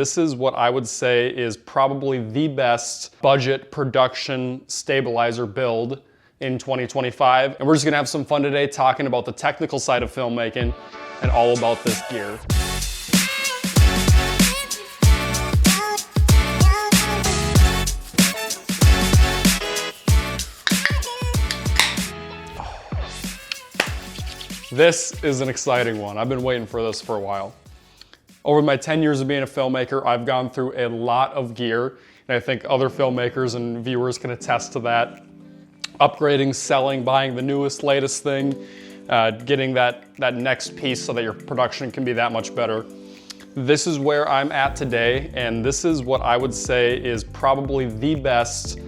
this is what I would say is probably the best budget production stabilizer build in 2025. And we're just gonna have some fun today talking about the technical side of filmmaking and all about this gear. This is an exciting one. I've been waiting for this for a while. Over my 10 years of being a filmmaker, I've gone through a lot of gear, and I think other filmmakers and viewers can attest to that. Upgrading, selling, buying the newest, latest thing, getting that next piece so that your production can be that much better. This is where I'm at today, and this is what I would say is probably the best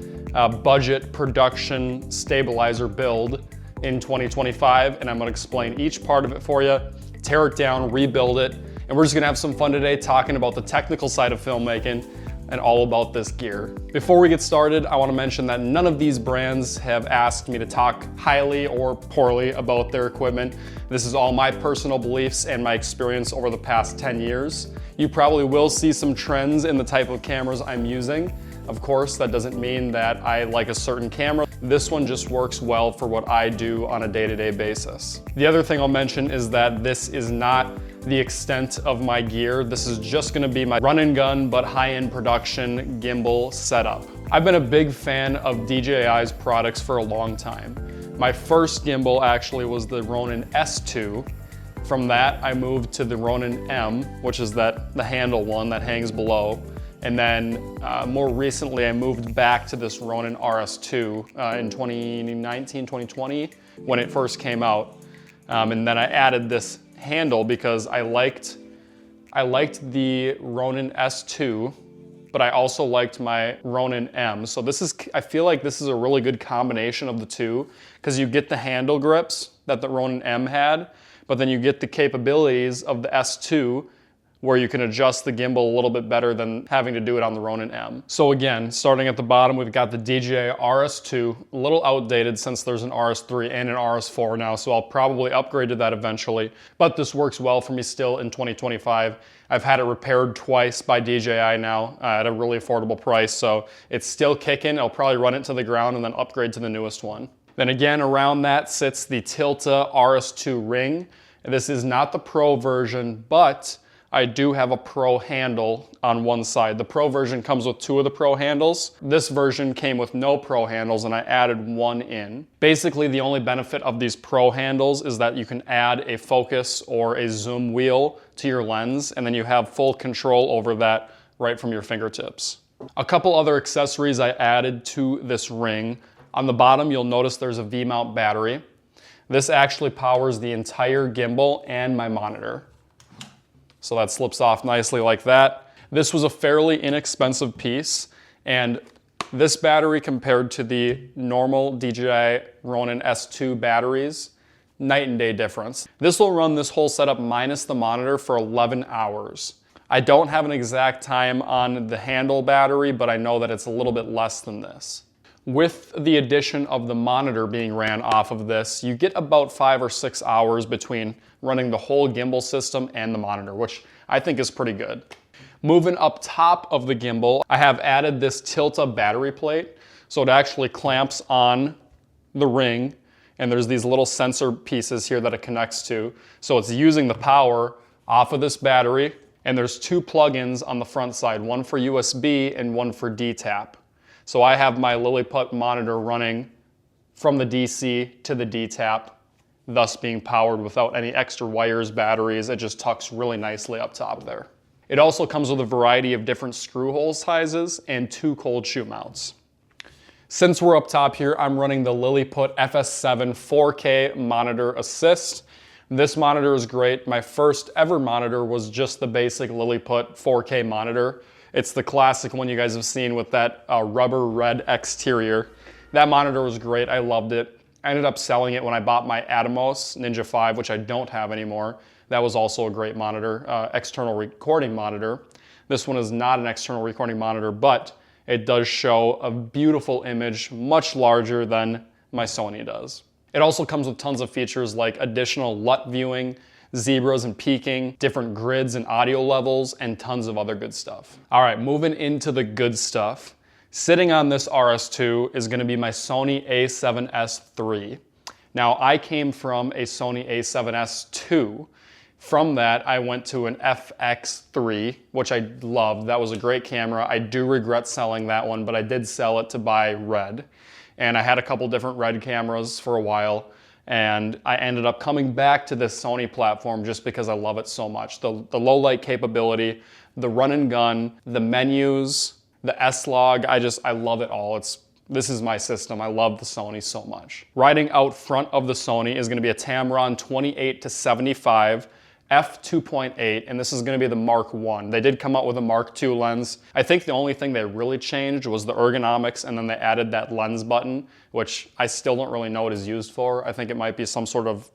budget production stabilizer build in 2025, and I'm gonna explain each part of it for you, tear it down, rebuild it, and we're just gonna have some fun today talking about the technical side of filmmaking and all about this gear. Before we get started, I wanna mention that none of these brands have asked me to talk highly or poorly about their equipment. This is all my personal beliefs and my experience over the past 10 years. You probably will see some trends in the type of cameras I'm using. Of course, that doesn't mean that I like a certain camera. This one just works well for what I do on a day-to-day basis. The other thing I'll mention is that this is not the extent of my gear. This is just gonna be my run and gun, but high-end production gimbal setup. I've been a big fan of DJI's products for a long time. My first gimbal actually was the Ronin S2. From that, I moved to the Ronin M, which is the handle one that hangs below. And then more recently, I moved back to this Ronin RS2 in 2019, 2020, when it first came out. And then I added this handle because I liked the Ronin S2, but I also liked my Ronin M. So I feel like this is a really good combination of the two, because you get the handle grips that the Ronin M had, but then you get the capabilities of the S2, where you can adjust the gimbal a little bit better than having to do it on the Ronin M. So again, starting at the bottom, we've got the DJI RS2, a little outdated since there's an RS3 and an RS4 now, so I'll probably upgrade to that eventually, but this works well for me still in 2025. I've had it repaired twice by DJI now at a really affordable price, so it's still kicking. I'll probably run it to the ground and then upgrade to the newest one. Then again, around that sits the Tilta RS2 ring. This is not the Pro version, but I do have a Pro handle on one side. The Pro version comes with two of the Pro handles. This version came with no Pro handles, and I added one in. Basically, the only benefit of these Pro handles is that you can add a focus or a zoom wheel to your lens, and then you have full control over that right from your fingertips. A couple other accessories I added to this ring. On the bottom, you'll notice there's a V-mount battery. This actually powers the entire gimbal and my monitor. So that slips off nicely like that. This was a fairly inexpensive piece, and this battery compared to the normal DJI Ronin S2 batteries, night and day difference. This will run this whole setup minus the monitor for 11 hours. I don't have an exact time on the handle battery, but I know that it's a little bit less than this. With the addition of the monitor being ran off of this, you get about 5 or 6 hours between running the whole gimbal system and the monitor, which I think is pretty good. Moving up top of the gimbal, I have added this Tilta battery plate. So it actually clamps on the ring, and there's these little sensor pieces here that it connects to. So it's using the power off of this battery, and there's two plugins on the front side, one for USB and one for D-tap. So I have my Liliput monitor running from the DC to the D-tap, thus being powered without any extra wires, batteries. It just tucks really nicely up top there. It also comes with a variety of different screw hole sizes and 2 cold shoe mounts. Since we're up top here, I'm running the Liliput FS7 4K monitor assist. This monitor is great. My first ever monitor was just the basic Liliput 4K monitor. It's the classic one you guys have seen with that rubber red exterior. That monitor was great, I loved it. I ended up selling it when I bought my Atomos Ninja 5, which I don't have anymore. That was also a great monitor, external recording monitor. This one is not an external recording monitor, but it does show a beautiful image, much larger than my Sony does. It also comes with tons of features like additional LUT viewing, zebras and peaking, different grids and audio levels, and tons of other good stuff. All right, moving into the good stuff. Sitting on this RS2 is gonna be my Sony A7S III. Now, I came from a Sony A7S II. From that, I went to an FX III, which I loved. That was a great camera. I do regret selling that one, but I did sell it to buy Red. And I had a couple different Red cameras for a while, and I ended up coming back to this Sony platform just because I love it so much. The low light capability, the run and gun, the menus, the S-Log, I love it all. This is my system. I love the Sony so much. Riding out front of the Sony is gonna be a Tamron 28-75 f2.8, and this is gonna be the Mark I. They did come out with a Mark II lens. I think the only thing they really changed was the ergonomics, and then they added that lens button, which I still don't really know what it's used for. I think it might be some sort of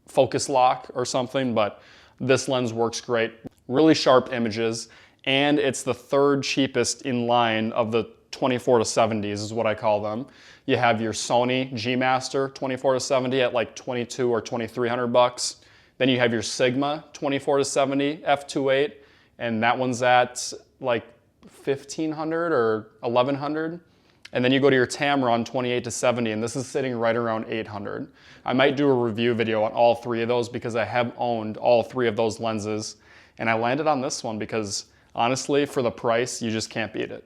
focus lock or something, but this lens works great. Really sharp images, and it's the third cheapest in line of the 24-70s is what I call them. You have your Sony G Master 24-70 at like 22 or 2,300 bucks. Then you have your Sigma 24-70 f2.8, and that one's at like 1,500 or 1,100. And then you go to your Tamron 28-70, and this is sitting right around 800. I might do a review video on all three of those because I have owned all three of those lenses, and I landed on this one because honestly, for the price, you just can't beat it.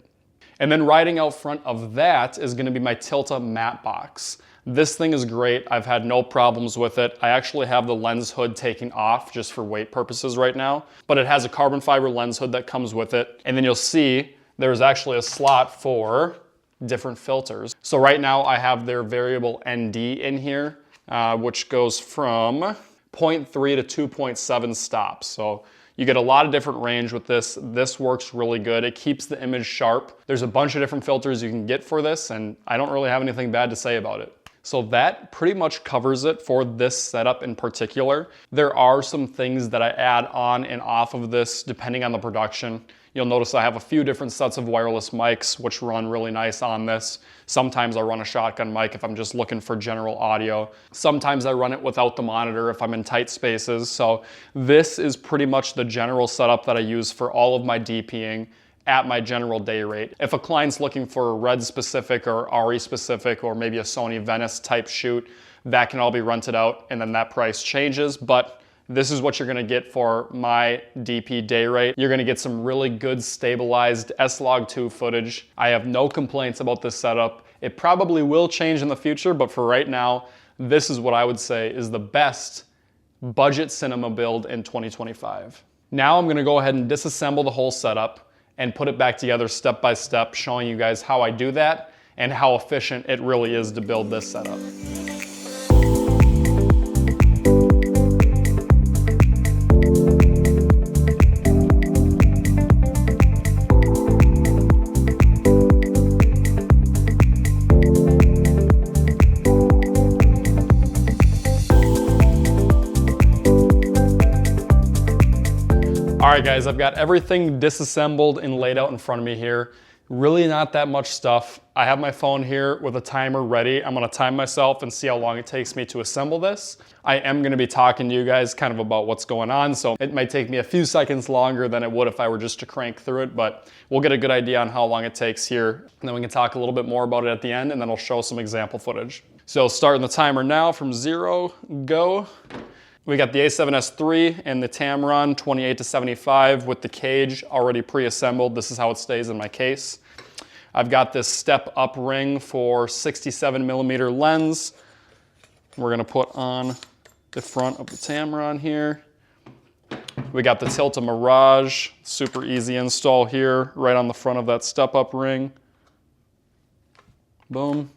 And then riding out front of that is gonna be my Tilta Matte Box. This thing is great. I've had no problems with it. I actually have the lens hood taken off just for weight purposes right now, but it has a carbon fiber lens hood that comes with it. And then you'll see there's actually a slot for different filters. So right now I have their variable ND in here, which goes from 0.3 to 2.7 stops. So you get a lot of different range with this. This works really good. It keeps the image sharp. There's a bunch of different filters you can get for this, and I don't really have anything bad to say about it. So that pretty much covers it for this setup in particular. There are some things that I add on and off of this depending on the production. You'll notice I have a few different sets of wireless mics which run really nice on this. Sometimes I run a shotgun mic if I'm just looking for general audio. Sometimes I run it without the monitor if I'm in tight spaces. So this is pretty much the general setup that I use for all of my DPing at my general day rate. If a client's looking for a Red specific or RE specific or maybe a Sony Venice type shoot, that can all be rented out and then that price changes. But this is what you're gonna get for my DP day rate. You're gonna get some really good stabilized S-Log2 footage. I have no complaints about this setup. It probably will change in the future, but for right now, this is what I would say is the best budget cinema build in 2025. Now I'm gonna go ahead and disassemble the whole setup and put it back together step by step, showing you guys how I do that and how efficient it really is to build this setup. All right guys, I've got everything disassembled and laid out in front of me here. Really not that much stuff. I have my phone here with a timer ready. I'm gonna time myself and see how long it takes me to assemble this. I am gonna be talking to you guys kind of about what's going on, so it might take me a few seconds longer than it would if I were just to crank through it, but we'll get a good idea on how long it takes here, and then we can talk a little bit more about it at the end, and then I'll show some example footage. So starting the timer now from 0, go. We got the A7S III and the Tamron 28-75 with the cage already pre-assembled. This is how it stays in my case. I've got this step up ring for 67mm lens. We're gonna put on the front of the Tamron here. We got the Tilta Mirage, super easy install here, right on the front of that step up ring. Boom.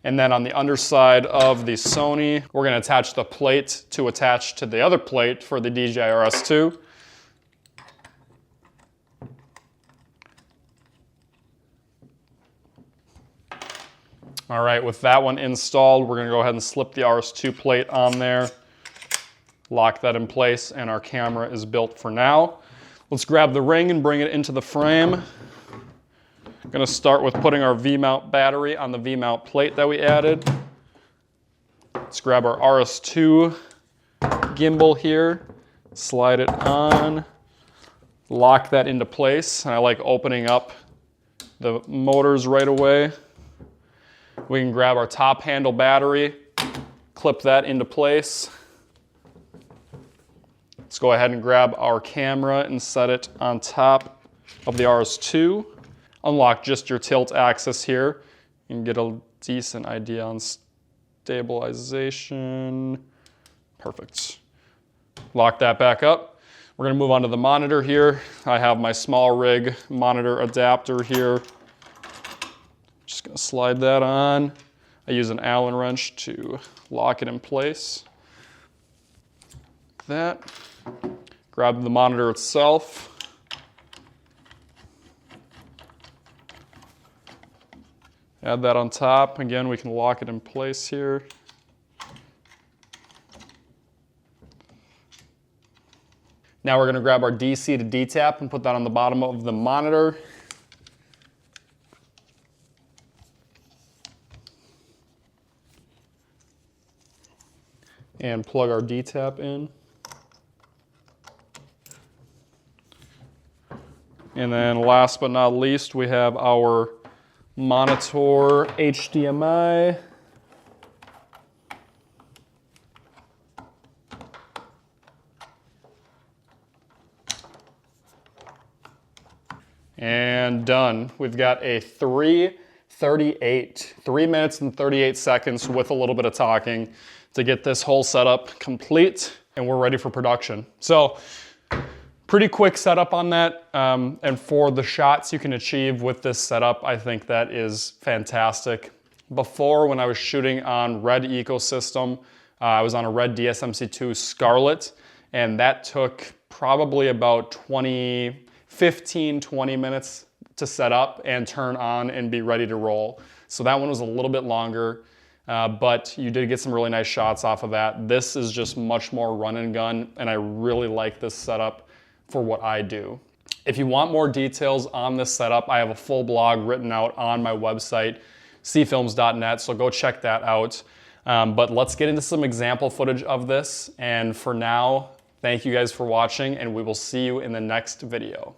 And then on the underside of the Sony, we're gonna attach the plate to attach to the other plate for the DJI RS2. All right, with that one installed, we're gonna go ahead and slip the RS2 plate on there, lock that in place, and our camera is built for now. Let's grab the ring and bring it into the frame. Gonna start with putting our V-mount battery on the V-mount plate that we added. Let's grab our RS2 gimbal here, slide it on, lock that into place. And I like opening up the motors right away. We can grab our top handle battery, clip that into place. Let's go ahead and grab our camera and set it on top of the RS2. Unlock just your tilt axis here. You can get a decent idea on stabilization. Perfect. Lock that back up. We're gonna move on to the monitor here. I have my small rig monitor adapter here. Just gonna slide that on. I use an Allen wrench to lock it in place. Like that. Grab the monitor itself. Add that on top. Again, we can lock it in place here. Now we're going to grab our DC to D tap and put that on the bottom of the monitor. And plug our D tap in. And then last but not least, we have our monitor HDMI. And done. We've got a 3 minutes and 38 seconds with a little bit of talking to get this whole setup complete, and we're ready for production. So pretty quick setup on that, and for the shots you can achieve with this setup, I think that is fantastic. Before, when I was shooting on Red Ecosystem, I was on a Red DSMC2 Scarlet, and that took probably about 15-20 minutes to set up and turn on and be ready to roll. So that one was a little bit longer, but you did get some really nice shots off of that. This is just much more run and gun, and I really like this setup for what I do. If you want more details on this setup, I have a full blog written out on my website, cfilms.net, so go check that out. But let's get into some example footage of this, and for now, thank you guys for watching, and we will see you in the next video.